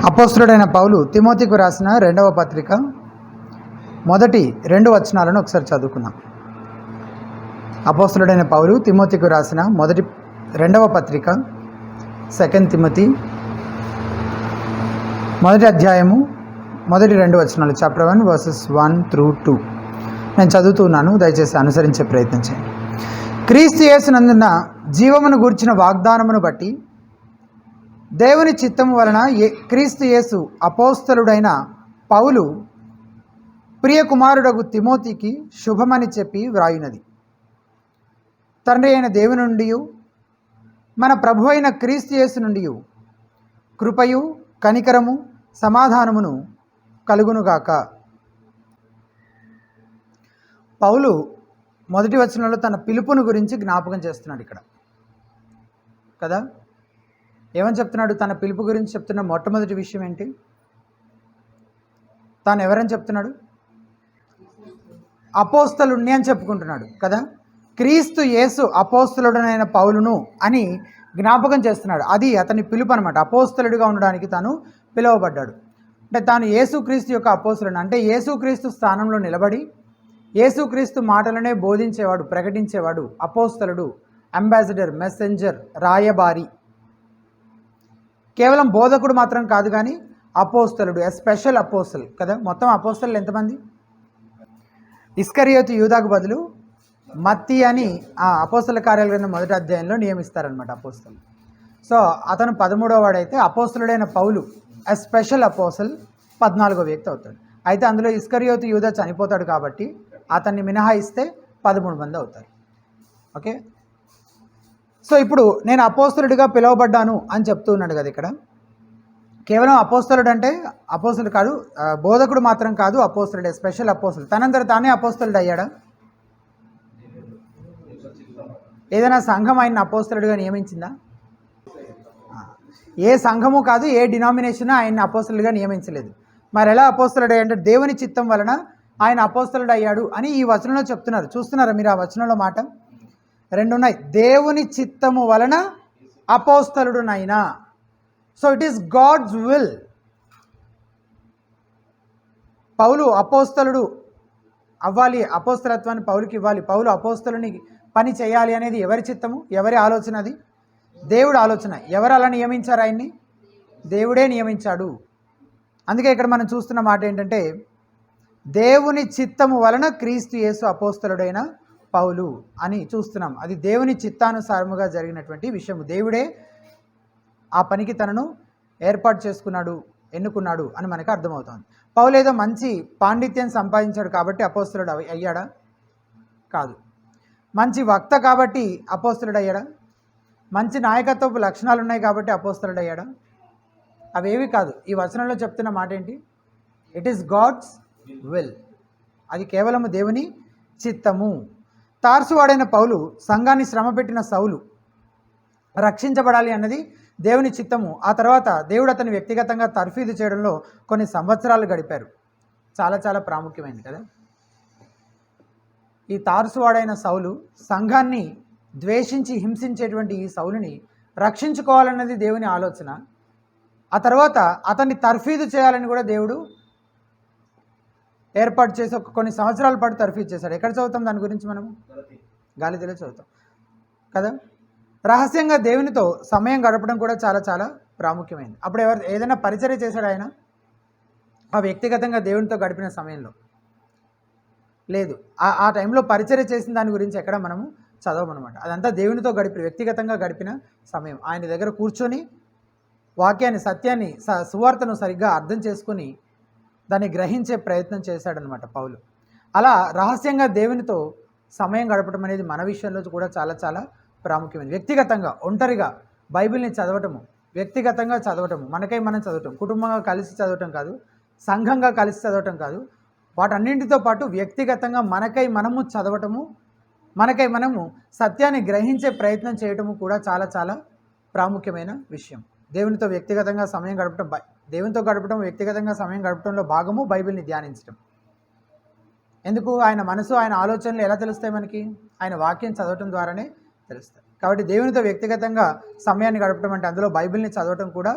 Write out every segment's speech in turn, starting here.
అపోస్తలుడైన పౌలు తిమోతికి రాసిన 2వ పత్రిక మొదటి 2 వచనాలను ఒకసారి చదువుకుందాం. అపోస్తలుడైన పౌలు తిమోతికి రాసిన 2వ పత్రిక 2 తిమోతి మొదటి అధ్యాయము మొదటి 2 వచనాలు, చాప్టర్ 1 వర్సెస్ 1 through 2 నేను చదువుతున్నాను, దయచేసి అనుసరించే ప్రయత్నం చేయండి. క్రీస్తు యేసునందున్న జీవమును గూర్చిన వాగ్దానమును బట్టి దేవుని చిత్తము వలన క్రీస్తు యేసు అపోస్తలుడైన పౌలు ప్రియ కుమారుడగు తిమోతికి శుభమని చెప్పి వ్రాయునది. తండ్రి అయిన దేవుని నుండి మన ప్రభు అయిన క్రీస్తు యేసు నుండి కృపయు కనికరము సమాధానమును కలుగునుగాక. పౌలు మొదటి వచనంలో తన పిలుపును గురించి జ్ఞాపకం చేస్తున్నాడు ఇక్కడ కదా. ఏమని చెప్తున్నాడు? తన పిలుపు గురించి చెప్తున్న మొట్టమొదటి విషయం ఏంటి? తాను ఎవరని చెప్తున్నాడు? అపోస్తలుణ్ణి అని చెప్పుకుంటున్నాడు కదా. క్రీస్తు యేసు అపోస్తలుడనైన పౌలును అని జ్ఞాపకం చేస్తున్నాడు. అది అతని పిలుపు అనమాట. అపోస్తలుడిగా ఉండడానికి తాను పిలువబడ్డాడు. అంటే తాను యేసుక్రీస్తు యొక్క అపోస్తలుడు, అంటే యేసుక్రీస్తు స్థానంలో నిలబడి యేసుక్రీస్తు మాటలనే బోధించేవాడు, ప్రకటించేవాడు అపోస్తలుడు, అంబాసిడర్, మెసెంజర్, రాయబారి. కేవలం బోధకుడు మాత్రం కాదు కానీ అపోస్తలుడు, ఎ స్పెషల్ అపోస్తల్ కదా. మొత్తం అపోస్తలు ఎంతమంది? ఇస్కరియోతు యూదాకు బదులు మత్తి అని ఆ అపోస్తల కార్యాల గ్రంథం మొదటి అధ్యాయంలో నియమిస్తారనమాట అపోస్తలు. సో అతను 13వ వాడైతే అపోస్తలుడైన పౌలు ఎ స్పెషల్ అపోస్తల్ 14వ వ్యక్తి అవుతాడు. అయితే అందులో ఇస్కరియోతు యూదా చనిపోతాడు కాబట్టి అతన్ని మినహాయిస్తే 13 మంది అవుతారు. ఓకే, సో ఇప్పుడు నేను అపోస్తలుడిగా పిలువబడ్డాను అని చెప్తూ ఉన్నాడు కదా. ఇక్కడ కేవలం అపోస్తలుడు అంటే అపోస్తలుడు కాదు, బోధకుడు మాత్రం కాదు, అపోస్తలుడే, స్పెషల్ అపోస్తలుడు. తనంతట తానే అపోస్తలుడు అయ్యాడా? ఏదైనా సంఘం ఆయన అపోస్తలుడిగా నియమించిందా? ఏ సంఘము కాదు, ఏ డినామినేషన్ ఆయన అపోస్తలుడిగా నియమించలేదు. మరి ఎలా అపోస్తలుడు అంటే దేవుని చిత్తం వలన ఆయన అపోస్తలుడు అయ్యాడు అని ఈ వచనంలో చెప్తున్నారు. చూస్తున్నారా మీరు? ఆ వచనంలో మాట 2 ఉన్నాయి. దేవుని చిత్తము వలన అపోస్తలుడునైనా. So it is God's will. Paul అపోస్తలుడు అవ్వాలి, అపోస్తలత్వాన్ని పౌలుకి ఇవ్వాలి, పౌలు అపోస్తలుని పని చేయాలి అనేది ఎవరి చిత్తము, ఎవరి ఆలోచన? అది దేవుడు ఆలోచన. ఎవరు అలా నియమించారు ఆయన్ని? దేవుడే నియమించాడు. అందుకే ఇక్కడ మనం చూస్తున్న మాట ఏంటంటే దేవుని చిత్తము వలన క్రీస్తు యేసు అపోస్తలుడైన పౌలు అని చూస్తున్నాం. అది దేవుని చిత్తానుసారముగా జరిగినటువంటి విషయము. దేవుడే ఆ పనికి తనను ఏర్పాటు చేసుకున్నాడు, ఎన్నుకున్నాడు అని మనకు అర్థమవుతుంది. పౌలు ఏదో మంచి పాండిత్యం సంపాదించాడు కాబట్టి అపోస్తలుడు అయ్యాడా? కాదు. మంచి వక్త కాబట్టి అపోస్తలుడు అయ్యాడా? మంచి నాయకత్వపు లక్షణాలు ఉన్నాయి కాబట్టి అపోస్తలుడు అయ్యాడా? అవేవి కాదు. ఈ వచనంలో చెప్తున్న మాట ఏంటి? It is God's will. అది కేవలము దేవుని చిత్తము. తార్సువాడైన పౌలు సంఘాన్ని శ్రమపెట్టిన సౌలు రక్షించబడాలి అన్నది దేవుని చిత్తము. ఆ తర్వాత దేవుడు అతని వ్యక్తిగతంగా తర్ఫీదు చేయడంలో కొన్ని సంవత్సరాలు గడిపారు. చాలా చాలా ప్రాముఖ్యమైనది కదా. ఈ తార్సువాడైన సౌలు సంఘాన్ని ద్వేషించి హింసించేటువంటి ఈ సౌలుని రక్షించుకోవాలన్నది దేవుని ఆలోచన. ఆ తర్వాత అతన్ని తర్ఫీదు చేయాలని కూడా దేవుడు ఏర్పాటు చేసి కొన్ని సంవత్సరాల పాటు తర్ఫీదు చేశాడు. ఎక్కడ చదువుతాం దాని గురించి? మనము గాలిదిలో చదువుతాం కదా. రహస్యంగా దేవునితో సమయం గడపడం కూడా చాలా చాలా ప్రాముఖ్యమైనది. అప్పుడు ఏదైనా పరిచర్య చేశాడు ఆయన ఆ వ్యక్తిగతంగా దేవునితో గడిపిన సమయంలో? లేదు. ఆ టైంలో పరిచర్య చేసిన దాని గురించి ఎక్కడ మనము చదవమన్నమాట. అదంతా దేవునితో వ్యక్తిగతంగా గడిపిన సమయం. ఆయన దగ్గర కూర్చొని వాక్యాన్ని, సత్యాన్ని, సువార్తను సరిగ్గా అర్థం చేసుకొని దాన్ని గ్రహించే ప్రయత్నం చేశాడనమాట పౌలు. అలా రహస్యంగా దేవునితో సమయం గడపడం అనేది మన విషయంలో కూడా చాలా చాలా ప్రాముఖ్యమైనది. వ్యక్తిగతంగా ఒంటరిగా బైబిల్ని చదవటము, వ్యక్తిగతంగా చదవటము, మనకై మనం చదవటం, కుటుంబంగా కలిసి చదవటం కాదు, సంఘంగా కలిసి చదవటం కాదు, వాటన్నింటితో పాటు వ్యక్తిగతంగా మనకై మనము చదవటము, మనకై మనము సత్యాన్ని గ్రహించే ప్రయత్నం చేయటము కూడా చాలా చాలా ప్రాముఖ్యమైన విషయం. దేవునితో వ్యక్తిగతంగా సమయం గడపడం, దేవునితో గడపడం, వ్యక్తిగతంగా సమయం గడపడంలో భాగము బైబిల్ని ధ్యానించడం. ఎందుకు? ఆయన మనసు, ఆయన ఆలోచనలు ఎలా తెలుస్తాయి మనకి? ఆయన వాక్యం చదవటం ద్వారానే తెలుస్తాయి. కాబట్టి దేవునితో వ్యక్తిగతంగా సమయాన్ని గడపడం అంటే అందులో బైబిల్ని చదవటం కూడా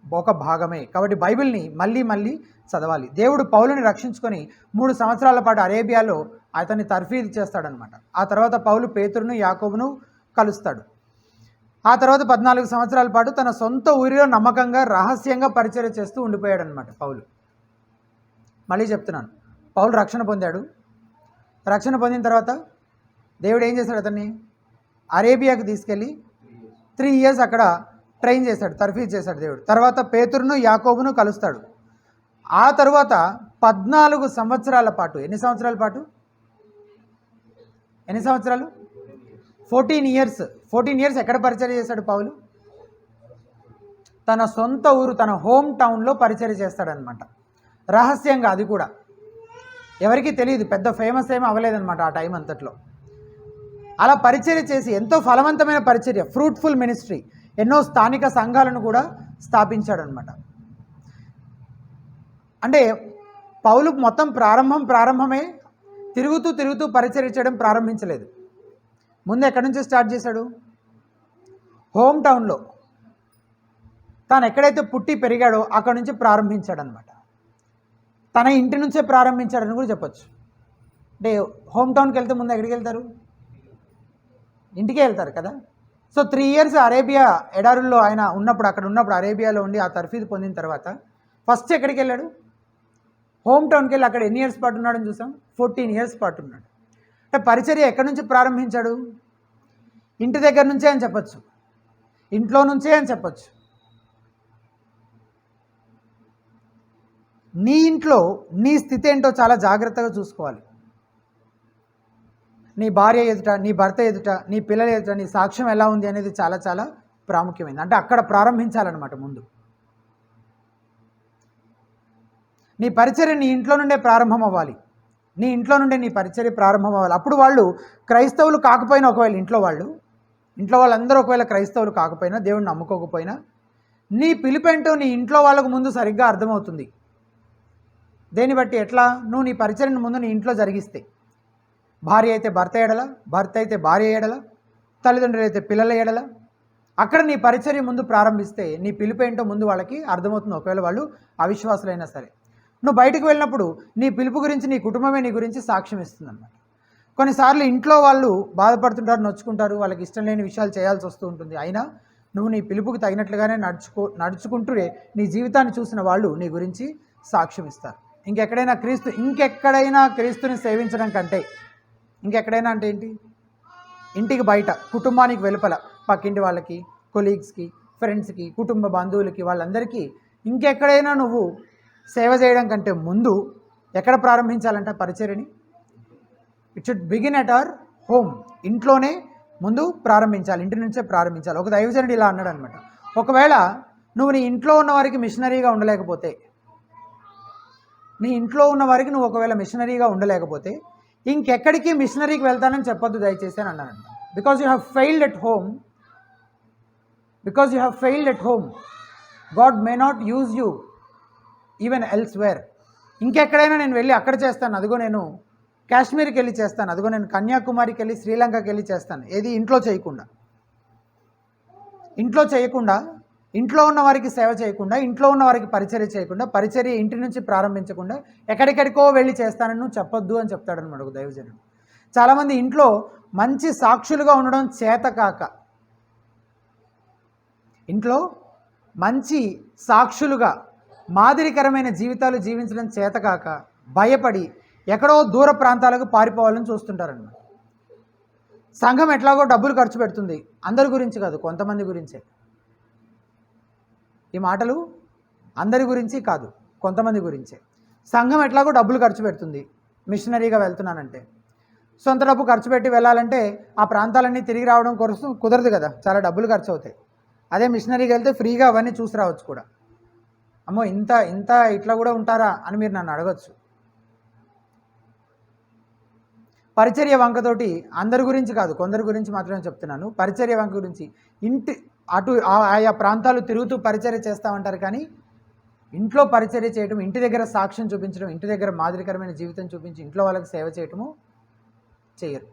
ఒక భాగమే. కాబట్టి బైబిల్ని మళ్ళీ మళ్ళీ చదవాలి. దేవుడు పౌలుని రక్షించుకొని 3 సంవత్సరాల పాటు అరేబియాలో అతన్ని తర్ఫీదు చేస్తాడనమాట. ఆ తర్వాత పౌలు పేతురును యాకోబును కలుస్తాడు. ఆ తర్వాత 14 సంవత్సరాల పాటు తన సొంత ఊరిలో నమ్మకంగా రహస్యంగా పరిచర్య చేస్తూ ఉండిపోయాడనమాట పౌలు. మళ్ళీ చెప్తున్నాను, పౌలు రక్షణ పొందాడు. రక్షణ పొందిన తర్వాత దేవుడు ఏం చేశాడు? అతన్ని అరేబియాకు తీసుకెళ్ళి 3 years అక్కడ ట్రైన్ చేశాడు, తర్ఫీజ్ చేశాడు దేవుడు. తర్వాత పేతురును యాకోబును కలుస్తాడు. ఆ తర్వాత 14 సంవత్సరాల పాటు, ఎన్ని సంవత్సరాల పాటు? ఎన్ని సంవత్సరాలు? 14 years ఎక్కడ పరిచర్య చేశాడు పౌలు? తన సొంత ఊరు, తన హోమ్ టౌన్లో పరిచర్య చేస్తాడనమాట. రహస్యంగా, అది కూడా ఎవరికీ తెలియదు, పెద్ద ఫేమస్ ఏమీ అవ్వలేదన్నమాట ఆ టైం అంతట్లో. అలా పరిచర్య చేసి ఎంతో ఫలవంతమైన పరిచర్య, ఫ్రూట్ఫుల్ మినిస్ట్రీ, ఎన్నో స్థానిక సంఘాలను కూడా స్థాపించాడనమాట. అంటే పౌలు మొత్తం ప్రారంభమే తిరుగుతూ పరిచర్య చేయడం ప్రారంభించలేదు. ముందు ఎక్కడి నుంచి స్టార్ట్ చేశాడు? హోమ్ టౌన్లో, తాను ఎక్కడైతే పుట్టి పెరిగాడో అక్కడ నుంచి ప్రారంభించాడనమాట. తన ఇంటి నుంచే ప్రారంభించాడని కూడా చెప్పచ్చు. అంటే హోమ్ టౌన్కి వెళ్తే ముందు ఎక్కడికి వెళ్తారు? ఇంటికే వెళ్తారు కదా. సో 3 years అరేబియా ఎడారుల్లో ఆయన అక్కడ ఉన్నప్పుడు అరేబియాలో ఉండి ఆ తర్ఫీదు పొందిన తర్వాత ఫస్ట్ ఎక్కడికి వెళ్ళాడు? హోమ్ టౌన్కి వెళ్ళి అక్కడ ఎన్ని ఇయర్స్ పాటు ఉన్నాడని చూసాం? 14 years పాటు ఉన్నాడు. అంటే పరిచర్య ఎక్కడి నుంచి ప్రారంభించాడు? ఇంటి దగ్గర నుంచే అని చెప్పచ్చు, ఇంట్లో నుంచే అని చెప్పచ్చు. నీ ఇంట్లో నీ స్థితి ఏంటో చాలా జాగ్రత్తగా చూసుకోవాలి. నీ భార్య ఎదుట, నీ భర్త ఎదుట, నీ పిల్లల ఎదుట నీ సాక్ష్యం ఎలా ఉంది అనేది చాలా చాలా ప్రాముఖ్యమైనది. అంటే అక్కడ ప్రారంభించాలన్నమాట ముందు. నీ పరిచర్య నీ ఇంట్లో నుండే ప్రారంభం అవ్వాలి. నీ ఇంట్లో నుండే నీ పరిచర్య ప్రారంభం అవ్వాలి. అప్పుడు వాళ్ళు క్రైస్తవులు కాకపోయినా, ఒకవేళ ఇంట్లో వాళ్ళందరూ ఒకవేళ క్రైస్తవులు కాకపోయినా, దేవుడిని నమ్ముకోకపోయినా, నీ పిలుపేంటో నీ ఇంట్లో వాళ్ళకు ముందు సరిగ్గా అర్థమవుతుంది. దేన్ని బట్టి? ఎట్లా? నువ్వు నీ పరిచర్యను ముందు నీ ఇంట్లో జరిగిస్తే, భార్య అయితే భర్త ఎడల, భర్త అయితే భార్య ఎడల, తల్లిదండ్రులు అయితే పిల్లల ఎడల, అక్కడ నీ పరిచర్య ముందు ప్రారంభిస్తే నీ పిలుపేంటో ముందు వాళ్ళకి అర్థమవుతుంది, ఒకవేళ వాళ్ళు అవిశ్వాసులైనా సరే. నువ్వు బయటకు వెళ్ళినప్పుడు నీ పిలుపు గురించి, నీ కుటుంబమే నీ గురించి సాక్ష్యం ఇస్తుంది అన్నమాట. కొన్నిసార్లు ఇంట్లో వాళ్ళు బాధపడుతుంటారు, నొచ్చుకుంటారు, వాళ్ళకి ఇష్టం లేని విషయాలు చేయాల్సి వస్తూ ఉంటుంది. అయినా నువ్వు నీ పిలుపుకి తగినట్లుగానే నడుచుకుంటూ నీ జీవితాన్ని చూసిన వాళ్ళు నీ గురించి సాక్ష్యం ఇస్తారు. ఇంకెక్కడైనా క్రీస్తుని సేవించడం కంటే, ఇంకెక్కడైనా అంటే ఏంటి? ఇంటికి బయట, కుటుంబానికి వెలుపల, పక్కింటి వాళ్ళకి, కొలీగ్స్కి, ఫ్రెండ్స్కి, కుటుంబ బంధువులకి, వాళ్ళందరికీ ఇంకెక్కడైనా నువ్వు సేవ చేయడం కంటే ముందు ఎక్కడ ప్రారంభించాలంట పరిచర్యని? It should begin at our home. ఇంట్లోనే ముందు ప్రారంభించాలి, ఇంటి నుంచే ప్రారంభించాలి. ఒక దైవజనుడు ఇలా అన్నాడు అనమాట, ఒకవేళ నువ్వు నీ ఇంట్లో ఉన్న వారికి మిషనరీగా ఉండలేకపోతే, నీ ఇంట్లో ఉన్న వారికి నువ్వు ఒకవేళ మిషనరీగా ఉండలేకపోతే ఇంకెక్కడికి మిషనరీకి వెళ్తానని చెప్పొద్దు దయచేసి అని అన్నాను. Because you have failed at home, God may not use you even elsewhere. ఇంకెక్కడైనా నేను వెళ్ళి అక్కడ చేస్తాను, అదిగో నేను కాశ్మీర్కి వెళ్ళి చేస్తాను, అదిగో నేను కన్యాకుమారికి వెళ్ళి, శ్రీలంకకి వెళ్ళి చేస్తాను. ఏది? ఇంట్లో చేయకుండా, ఇంట్లో ఉన్న వారికి సేవ చేయకుండా, ఇంట్లో ఉన్న వారికి పరిచర్య చేయకుండా, పరిచర్య ఇంటి నుంచి ప్రారంభించకుండా ఎక్కడికెక్కడికో వెళ్ళి చేస్తానని నువ్వు చెప్పొద్దు అని చెప్తాడనమాట ఒక దైవజనుడు. చాలామంది ఇంట్లో మంచి సాక్షులుగా ఉండడం చేతకాక, ఇంట్లో మంచి సాక్షులుగా మాదిరికరమైన జీవితాలు జీవించడం చేతకాక భయపడి ఎక్కడో దూర ప్రాంతాలకు పారిపోవాలని చూస్తుంటారన్నమాట. సంఘం ఎట్లాగో డబ్బులు ఖర్చు పెడుతుంది, అందరి గురించి కాదు, కొంతమంది గురించే. ఈ మాటలు అందరి గురించి కాదు, కొంతమంది గురించే. సంఘం ఎట్లాగో డబ్బులు ఖర్చు పెడుతుంది, మిషనరీగా వెళ్తున్నానంటే. సొంత డబ్బు ఖర్చు పెట్టి వెళ్ళాలంటే ఆ ప్రాంతాలన్నీ తిరిగి రావడం కోసం కుదరదు కదా, చాలా డబ్బులు ఖర్చు అవుతాయి. అదే మిషనరీకి వెళ్తే ఫ్రీగా అవన్నీ చూసి రావచ్చు కూడా. అమ్మో ఇంత ఇట్లా కూడా ఉంటారా అని మీరు నన్ను అడగచ్చు. పరిచర్య వంకతోటి అందరి గురించి కాదు, కొందరి గురించి మాత్రమే చెప్తున్నాను. పరిచర్య వంక గురించి ఆయా ప్రాంతాలు తిరుగుతూ పరిచర్య చేస్తామంటారు, కానీ ఇంట్లో పరిచర్య చేయటం, ఇంటి దగ్గర సాక్ష్యం చూపించడం, ఇంటి దగ్గర మాదిరికరమైన జీవితం చూపించి ఇంట్లో వాళ్ళకి సేవ చేయటము చేయరు.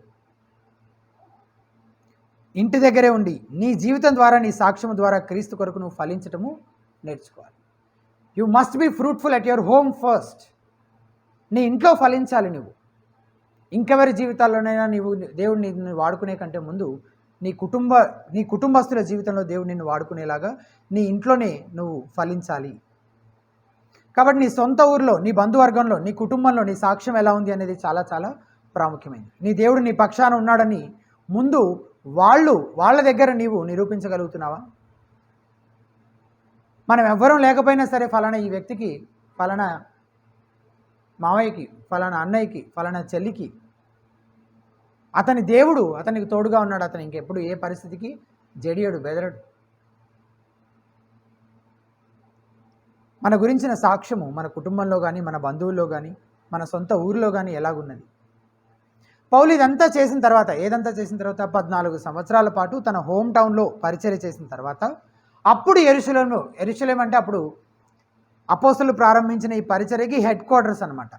ఇంటి దగ్గరే ఉండి నీ జీవితం ద్వారా, నీ సాక్ష్యం ద్వారా క్రీస్తు కొరకు నువ్వు ఫలించటము నేర్చుకోవాలి. You must be fruitful at your home first. నీ ఇంట్లో ఫలించాలి నువ్వు. ఇంకెవరి జీవితాల్లోనైనా నీవు దేవుడు నిన్ను వాడుకునే కంటే ముందు నీ కుటుంబస్తుల జీవితంలో దేవుడు నిన్ను వాడుకునేలాగా నీ ఇంట్లోనే నువ్వు ఫలించాలి. కాబట్టి నీ సొంత ఊరిలో, నీ బంధువర్గంలో, నీ కుటుంబంలో నీ సాక్ష్యం ఎలా ఉంది అనేది చాలా చాలా ప్రాముఖ్యమైనది. నీ దేవుడు నీ పక్షాన ఉన్నాడని ముందు వాళ్ళ దగ్గర నీవు నిరూపించగలుగుతున్నావా? మనం ఎవ్వరం లేకపోయినా సరే ఫలానా ఈ వ్యక్తికి, ఫలానా మావయ్యకి, ఫలానా అన్నయ్యకి, ఫలానా చెల్లికి అతని దేవుడు అతనికి తోడుగా ఉన్నాడు. అతను ఇంకెప్పుడు ఏ పరిస్థితికి జడియడు, బెదరడు. మన గురించిన సాక్ష్యము మన కుటుంబంలో కానీ, మన బంధువుల్లో కానీ, మన సొంత ఊరిలో కానీ ఎలాగున్నది? పౌలు ఇదంతా చేసిన తర్వాత, ఏదంతా చేసిన తర్వాత 14 సంవత్సరాల పాటు తన హోమ్ టౌన్లో పరిచర్య చేసిన తర్వాత అప్పుడు యెరూషలేం అంటే అప్పుడు అపోస్తలులు ప్రారంభించిన ఈ పరిచర్యకి హెడ్ క్వార్టర్స్ అనమాట.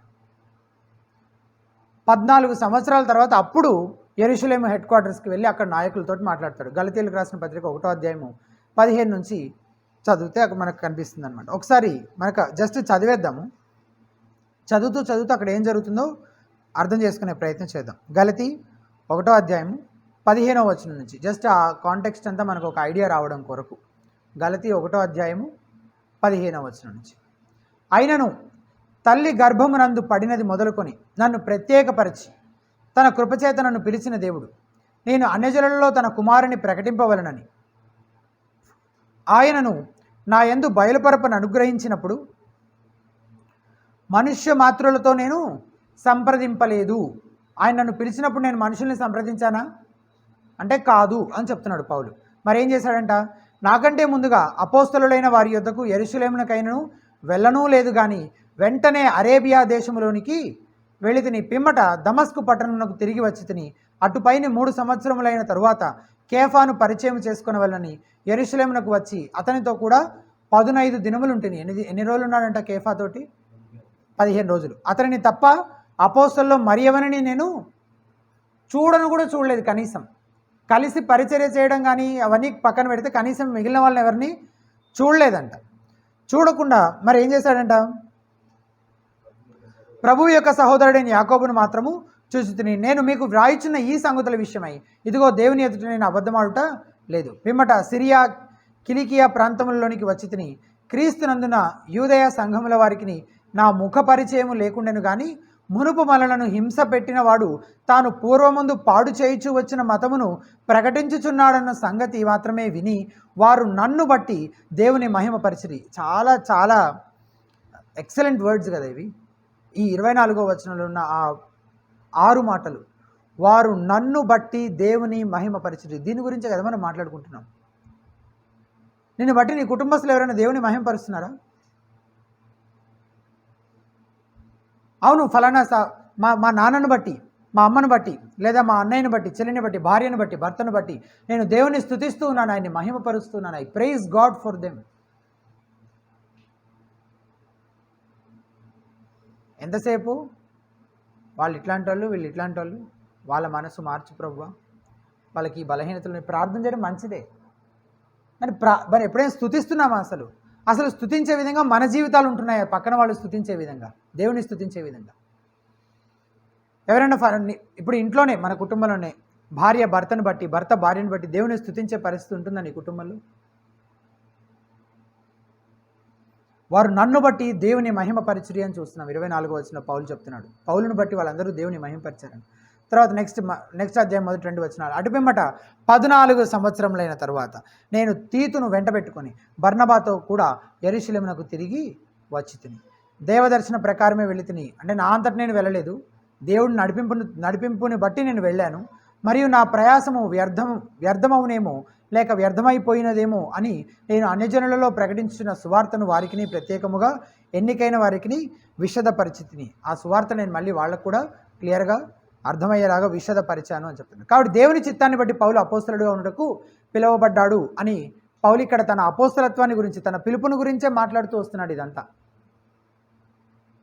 14 సంవత్సరాల తర్వాత అప్పుడు యెరూషలేం హెడ్ క్వార్టర్స్కి వెళ్ళి అక్కడ నాయకులతో మాట్లాడతాడు. గలతీయులకు రాసిన పత్రిక 1వ అధ్యాయము 15 నుంచి చదివితే అక్కడ మనకు కనిపిస్తుంది అనమాట. ఒకసారి మనకు జస్ట్ చదివేద్దాము. చదువుతూ అక్కడ ఏం జరుగుతుందో అర్థం చేసుకునే ప్రయత్నం చేద్దాం. గలతీ 1వ అధ్యాయము 15వ వచనం నుంచి జస్ట్ ఆ కాంటెక్స్ట్ అంతా మనకు ఒక ఐడియా రావడం కొరకు. గలతీ 1వ అధ్యాయము 15వ వచనం నుంచి. అయినను తల్లి గర్భమునందు పడినది మొదలుకొని నన్ను ప్రత్యేకపరిచి తన కృపచేత నన్ను పిలిచిన దేవుడు, నేను అన్యజనులలో తన కుమారుని ప్రకటింపవలనని ఆయనను నా యందు బయలుపరపను అనుగ్రహించినప్పుడు మనుష్య మాత్రులతో నేను సంప్రదింపలేదు. ఆయన నన్ను పిలిచినప్పుడు నేను మనుషుల్ని సంప్రదించానా అంటే కాదు అని చెప్తున్నాడు పౌలు. మరి ఏం చేశాడంట? నాకంటే ముందుగా అపోస్తలులైన వారి యొద్దకు యెరూషలేమునకైనను వెళ్ళనూ లేదు, కానీ వెంటనే అరేబియా దేశంలోనికి వెళ్ళి తిని పిమ్మట దమస్కు పట్టణమునకు తిరిగి వచ్చి తిని అటుపైన 3 సంవత్సరములైన తరువాత కేఫాను పరిచయం చేసుకుని వెళ్ళని యెరూషలేమునకు వచ్చి అతనితో కూడా 15 దినములుంటిని. ఎన్ని రోజులు ఉన్నాడంట కేఫాతోటి? 15 రోజులు. అతనిని తప్ప అపోస్తలుల్లో మరి ఎవరిని నేను చూడను కూడా చూడలేదు. కనీసం కలిసి పరిచర్య చేయడం కానీ అవన్నీ పక్కన పెడితే కనీసం మిగిలిన వాళ్ళని ఎవరిని చూడలేదంట. చూడకుండా మరి ఏం చేశాడంట? ప్రభువు యొక్క సహోదరుడైన యాకోబును మాత్రము చూచుతిని. నేను మీకు వ్రాయిచున్న ఈ సంగతుల విషయమై ఇదిగో దేవుని ఎదుట నేను అబద్ధమాడుట లేదు. పిమ్మట సిరియా కిలికియా ప్రాంతములలోనికి వచ్చి తిని క్రీస్తునందున యూదయ సంఘముల వారికి నా ముఖ పరిచయము లేకుండెను, కానీ మునుపు మనలను హింస పెట్టిన వాడు తాను పూర్వముందు పాడు చేయుచు వచ్చిన మతమును ప్రకటించుచున్నాడన్న సంగతి మాత్రమే విని వారు నన్ను బట్టి దేవుని మహిమపరిచిరి. చాలా చాలా ఎక్సలెంట్ వర్డ్స్ కదా ఇవి. ఈ 24వ వచనంలో ఉన్న ఆ 6 మాటలు, వారు నన్ను బట్టి దేవుని మహిమపరిచిరి. దీని గురించే కదా మనం మాట్లాడుకుంటున్నాం. నిన్ను బట్టి నీ కుటుంబస్తులు ఎవరైనా దేవుని మహిమపరుస్తున్నారా? అవును, ఫలానా మా నాన్నను బట్టి, మా అమ్మను బట్టి, లేదా మా అన్నయ్యను బట్టి, చెల్లిని బట్టి, భార్యను బట్టి, భర్తను బట్టి నేను దేవుని స్తుతిస్తూ ఉన్నాను, ఆయన్ని మహిమపరుస్తున్నాను. I praise God for them. ఎంతసేపు వాళ్ళు ఇట్లాంటి వాళ్ళు, వీళ్ళు ఇట్లాంటి వాళ్ళు, వాళ్ళ మనసు మార్చు ప్రభువా, వాళ్ళకి ఈ బలహీనతలను ప్రార్థన చేయడం మంచిదే. మరి ఎప్పుడైనా స్తుతిస్తున్నామా? అసలు స్తుతించే విధంగా మన జీవితాలు ఉంటున్నాయి, పక్కన వాళ్ళు స్తుతించే విధంగా, దేవుని స్తుతించే విధంగా. ఎవరైనా ఇప్పుడు ఇంట్లోనే, మన కుటుంబంలోనే భార్య భర్తను బట్టి, భర్త భార్యను బట్టి దేవుని స్తుతించే పరిస్థితి ఉంటుందా నీ కుటుంబంలో? వారు నన్ను బట్టి దేవుని మహిమపరిచిరి అని చూస్తున్నాం. 24వ వచనంలో పౌలు చెప్తున్నాడు. పౌలును బట్టి వాళ్ళందరూ దేవుని మహిమపరిచారని. తర్వాత నెక్స్ట్ అధ్యాయం 1-2 వచనాలు. అటుపిమ్మట 14 సంవత్సరములైన తర్వాత నేను తీతును వెంట పెట్టుకొని బర్నబాతో కూడా యెరూషలేమునకు తిరిగి వచ్చి తిని దేవదర్శన ప్రకారమే వెళ్ళి తిని. అంటే నా అంతటి నేను వెళ్ళలేదు, దేవుడి నడిపింపుని బట్టి నేను వెళ్ళాను. మరియు నా ప్రయాసము వ్యర్థమవునేమో లేక వ్యర్థమైపోయినదేమో అని నేను అన్యజనులలో ప్రకటించిన సువార్తను వారికి ప్రత్యేకముగా ఎన్నికైన వారికి విషదపరిచితిని. ఆ సువార్త నేను మళ్ళీ వాళ్ళకు కూడా క్లియర్గా అర్థమయ్యేలాగా విషదపరిచాను అని చెప్తున్నాను. కాబట్టి దేవుని చిత్తాన్ని బట్టి పౌలు అపోస్తలుడిగా ఉండటకు పిలువబడ్డాడు అని పౌలు ఇక్కడ తన అపోస్తలత్వాన్ని గురించి, తన పిలుపుని గురించే మాట్లాడుతూ వస్తున్నాడు. ఇదంతా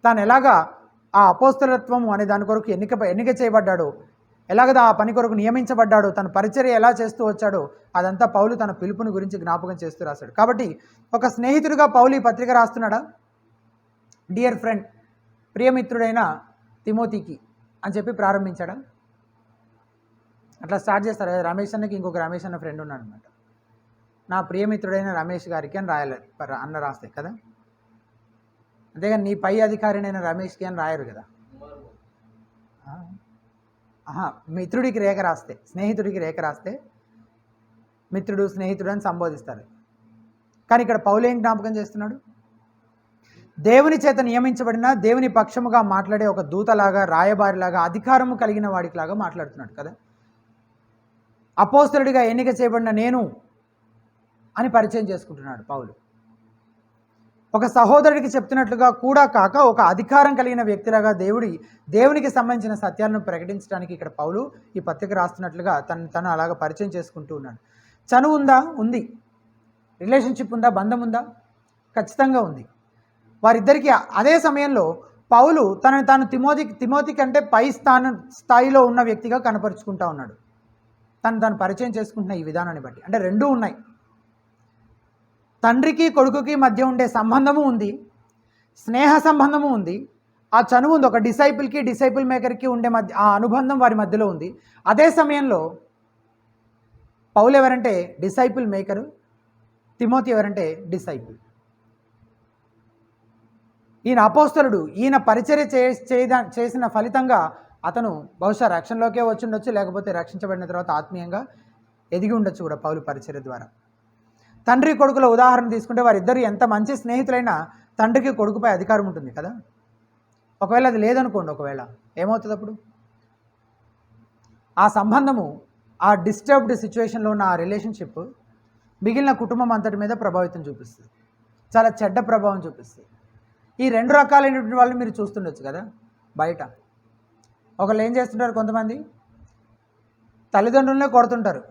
తాను ఎలాగా ఆ అపోస్తలత్వము అనే దాని కొరకు ఎన్నిక చేయబడ్డాడో, ఎలాగదా ఆ పని కొరకు నియమించబడ్డాడో, తన పరిచర్య ఎలా చేస్తూ వచ్చాడో అదంతా పౌలు తన పిలుపుని గురించి జ్ఞాపకం చేస్తూ రాశాడు. కాబట్టి ఒక స్నేహితుడిగా పౌలు ఈ పత్రిక రాస్తున్నాడా? డియర్ ఫ్రెండ్, ప్రియమిత్రుడైన తిమోతికి అని చెప్పి ప్రారంభించాడా? అట్లా స్టార్ట్ చేస్తారు కదా. రమేష్ అన్నకి ఇంకొక రమేష్ అన్న ఫ్రెండ్ ఉన్నాడు అనమాట. నా ప్రియమిత్రుడైన రమేష్ గారికి అని రాయాలి అన్న రాస్తే కదా. అంతేగాని నీ పై అధికారినైన రమేష్కి అని రాయరు కదా. మిత్రుడికి రేఖ రాస్తే, స్నేహితుడికి రేఖ రాస్తే మిత్రుడు స్నేహితుడు అని సంబోధిస్తారు. కానీ ఇక్కడ పౌలు ఏం జ్ఞాపకం చేస్తున్నాడు? దేవుని చేత నియమించబడిన, దేవుని పక్షముగా మాట్లాడే ఒక దూతలాగా, రాయబారిలాగా, అధికారము కలిగిన వాడికిలాగా మాట్లాడుతున్నాడు కదా. అపోస్తలుడిగా ఎన్నిక చేయబడిన నేను అని పరిచయం చేసుకుంటున్నాడు పౌలు. ఒక సహోదరుడికి చెప్తున్నట్లుగా కూడా కాక ఒక అధికారం కలిగిన వ్యక్తిలాగా దేవునికి సంబంధించిన సత్యాలను ప్రకటించడానికి ఇక్కడ పౌలు ఈ పత్రిక రాస్తున్నట్లుగా తను అలాగ పరిచయం చేసుకుంటూ ఉన్నాడు. చనువు ఉందా? ఉంది. రిలేషన్షిప్ ఉందా? బంధం ఉందా? ఖచ్చితంగా ఉంది. వారిద్దరికీ అదే సమయంలో పౌలు తాను తిమోతి కంటే పై స్థాయిలో ఉన్న వ్యక్తిగా కనపరుచుకుంటా ఉన్నాడు. తను పరిచయం చేసుకుంటున్న ఈ విధానాన్ని బట్టి. అంటే రెండూ ఉన్నాయి. తండ్రికి కొడుకుకి మధ్య ఉండే సంబంధము ఉంది, స్నేహ సంబంధము ఉంది, ఆ చనువు ఉంది. ఒక డిసైపుల్ మేకర్కి ఉండే మధ్య ఆ అనుబంధం వారి మధ్యలో ఉంది. అదే సమయంలో పౌలు ఎవరంటే డిసైపుల్ మేకరు, తిమోతి ఎవరంటే డిసైపుల్. ఈయన అపోస్తలుడు, ఈయన పరిచర్య చేసిన ఫలితంగా అతను బహుశా రక్షణలోకే వచ్చి ఉండొచ్చు, లేకపోతే రక్షించబడిన తర్వాత ఆత్మీయంగా ఎదిగి ఉండొచ్చు కూడా పౌలు పరిచర్య ద్వారా. తండ్రి కొడుకుల ఉదాహరణ తీసుకుంటే వారిద్దరు ఎంత మంచి స్నేహితులైనా తండ్రికి కొడుకుపై అధికారం ఉంటుంది కదా. ఒకవేళ అది లేదనుకోండి, ఒకవేళ ఏమవుతుంది అప్పుడు? ఆ సంబంధము, ఆ డిస్టర్బ్డ్ సిచ్యువేషన్లో ఉన్న ఆ రిలేషన్షిప్ మిగిలిన కుటుంబం అంతటి మీద ప్రభావితం చూపిస్తుంది, చాలా చెడ్డ ప్రభావం చూపిస్తుంది. ఈ రెండు రకాలైనటువంటి వాళ్ళని మీరు చూస్తుండొచ్చు కదా బయట. ఒకళ్ళు ఏం చేస్తుంటారు, కొంతమంది తల్లిదండ్రులనే కొడుతుంటారు,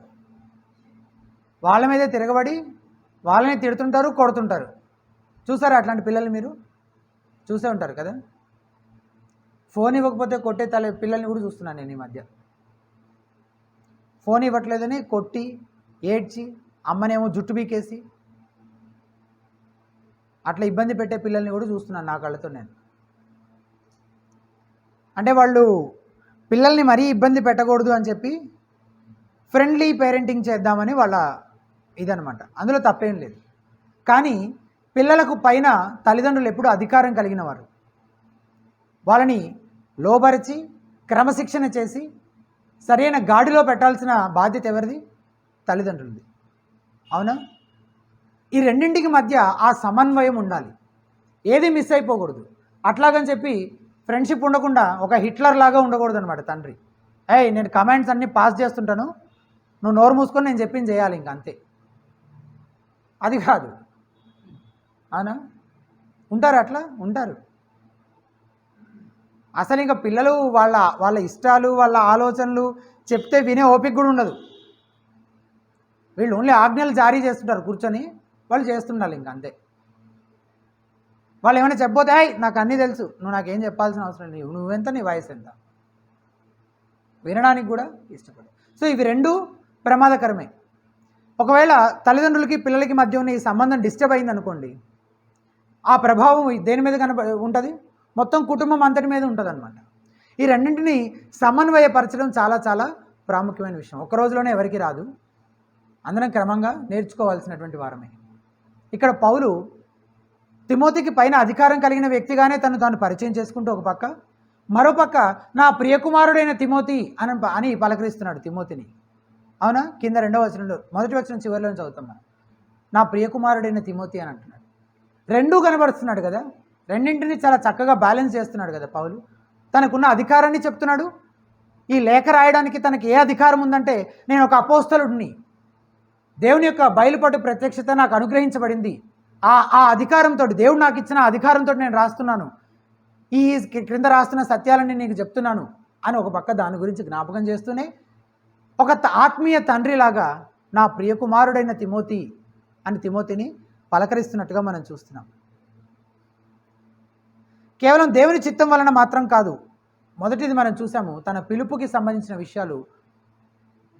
వాళ్ళ మీదే తిరగబడి వాళ్ళని తిడుతుంటారు, కొడుతుంటారు. చూసారా అట్లాంటి పిల్లలు? మీరు చూసే ఉంటారు కదా. ఫోన్ ఇవ్వకపోతే కొట్టే పిల్లల్ని కూడా చూస్తున్నాను నేను ఈ మధ్య. ఫోన్ ఇవ్వట్లేదని కొట్టి ఏడ్చి అమ్మనేమో జుట్టు బీకేసి అట్లా ఇబ్బంది పెట్టే పిల్లల్ని కూడా చూస్తున్నాను నా కళ్ళతో నేను. అంటే వాళ్ళు పిల్లల్ని మరీ ఇబ్బంది పెట్టకూడదు అని చెప్పి ఫ్రెండ్లీ పేరెంటింగ్ చేద్దామని వాళ్ళ ఇదనమాట. అందులో తప్పేం లేదు. కానీ పిల్లలకు పైన తల్లిదండ్రులు ఎప్పుడూ అధికారం కలిగిన వారు. వాళ్ళని లోబరిచి క్రమశిక్షణ చేసి సరైన గాడిలో పెట్టాల్సిన బాధ్యత ఎవరిది? తల్లిదండ్రులది. అవునా? ఈ రెండింటికి మధ్య ఆ సమన్వయం ఉండాలి, ఏది మిస్ అయిపోకూడదు. అట్లాగని చెప్పి ఫ్రెండ్షిప్ ఉండకుండా ఒక హిట్లర్ లాగా ఉండకూడదు అనమాట తండ్రి. నేను కమాండ్స్ అన్నీ పాస్ చేస్తుంటాను, నువ్వు నోరు మూసుకొని నేను చెప్పింది చేయాలి, ఇంక అంతే. అది కాదు. అవునా? ఉంటారు, అట్లా ఉంటారు. అసలు ఇంకా పిల్లలు వాళ్ళ ఇష్టాలు, వాళ్ళ ఆలోచనలు చెప్తే వినే ఓపిక కూడా ఉండదు. వీళ్ళు ఓన్లీ ఆజ్ఞలు జారీ చేస్తుంటారు, కూర్చొని వాళ్ళు చేస్తుండాలి, ఇంక అంతే. వాళ్ళు ఏమైనా చెప్పబోతే నాకు అన్నీ తెలుసు, నువ్వు నాకేం చెప్పాల్సిన అవసరం లేదు, నువ్వెంత, నీ వయసు ఎంత, వినడానికి కూడా ఇష్టపడదు. సో ఇవి రెండు ప్రమాదకరమే. ఒకవేళ తల్లిదండ్రులకి పిల్లలకి మధ్య ఉన్న ఈ సంబంధం డిస్టర్బ్ అయింది అనుకోండి, ఆ ప్రభావం దేని మీద ఉంటుంది? మొత్తం కుటుంబం అంతటి మీద ఉంటుంది అనమాట. ఈ రెండింటిని సమన్వయపరచడం చాలా చాలా ప్రాముఖ్యమైన విషయం. ఒక రోజులోనే ఎవరికి రాదు, అందరం క్రమంగా నేర్చుకోవాల్సినటువంటి వారమే. ఇక్కడ పౌలు తిమోతికి పైన అధికారం కలిగిన వ్యక్తిగానే తాను పరిచయం చేసుకుంటూ ఒక పక్క, మరోపక్క నా ప్రియకుమారుడైన తిమోతి అని పలకరిస్తున్నాడు తిమోతిని. అవునా? కింద 2వ వచనంలో, 1వ వచనం చివరిలో చదువుతాం మనం, నా ప్రియకుమారుడైన తిమోతి అని అంటున్నాడు. రెండూ కనబరుస్తున్నాడు కదా, రెండింటిని చాలా చక్కగా బ్యాలెన్స్ చేస్తున్నాడు కదా పౌలు. తనకున్న అధికారాన్ని చెప్తున్నాడు. ఈ లేఖ రాయడానికి తనకి ఏ అధికారం ఉందంటే, నేను ఒక అపోస్తలుడిని, దేవుని యొక్క బయలుపాటు ప్రత్యక్షత నాకు అనుగ్రహించబడింది, ఆ అధికారంతో, దేవుడు నాకు ఇచ్చిన అధికారంతో నేను రాస్తున్నాను, ఈ క్రింద రాస్తున్న సత్యాలని నీకు చెప్తున్నాను అని ఒక పక్క దాని గురించి జ్ఞాపకం చేస్తూనే ఒక ఆత్మీయ తండ్రిలాగా నా ప్రియకుమారుడైన తిమోతి అని తిమోతిని పలకరిస్తున్నట్టుగా మనం చూస్తున్నాం. కేవలం దేవుని చిత్తం వలన మాత్రం కాదు, మొదటిది మనం చూసాము, తన పిలుపుకి సంబంధించిన విషయాలు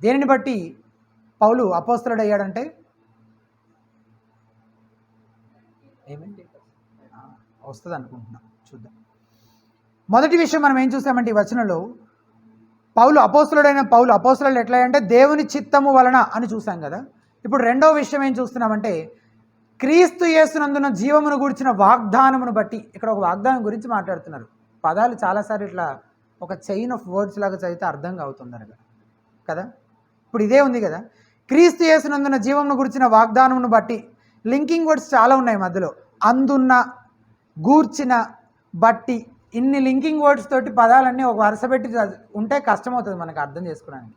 దేనిని బట్టి పౌలు అపోస్తలుడు అయ్యాడంటే ఏమండి వస్తుంది అనుకుంటున్నాం, చూద్దాం. మొదటి విషయం మనం ఏం చూసామంటే ఈ వచనంలో పౌలు అపోస్తలుడు ఎట్లా అంటే దేవుని చిత్తము వలన అని చూసాం కదా. ఇప్పుడు రెండో విషయం ఏం చూస్తున్నామంటే క్రీస్తు యేసునందున జీవమును గురించిన వాగ్దానమును బట్టి. ఇక్కడ ఒక వాగ్దానం గురించి మాట్లాడుతున్నారు. పదాలు చాలాసార్లు ఇట్లా ఒక చైన్ ఆఫ్ వర్డ్స్ లాగా చదివితే అర్థం అవుతుంది కదా. ఇప్పుడు ఇదే ఉంది కదా, క్రీస్తు యేసునందున జీవమును గురించిన వాగ్దానమును బట్టి. లింకింగ్ వర్డ్స్ చాలా ఉన్నాయి మధ్యలో, అందున్న, గూర్చిన, బట్టి. ఇన్ని లింకింగ్ వర్డ్స్ తోటి పదాలన్నీ ఒక వరుస పెట్టి ఉంటే కష్టమవుతుంది మనకు అర్థం చేసుకోవడానికి.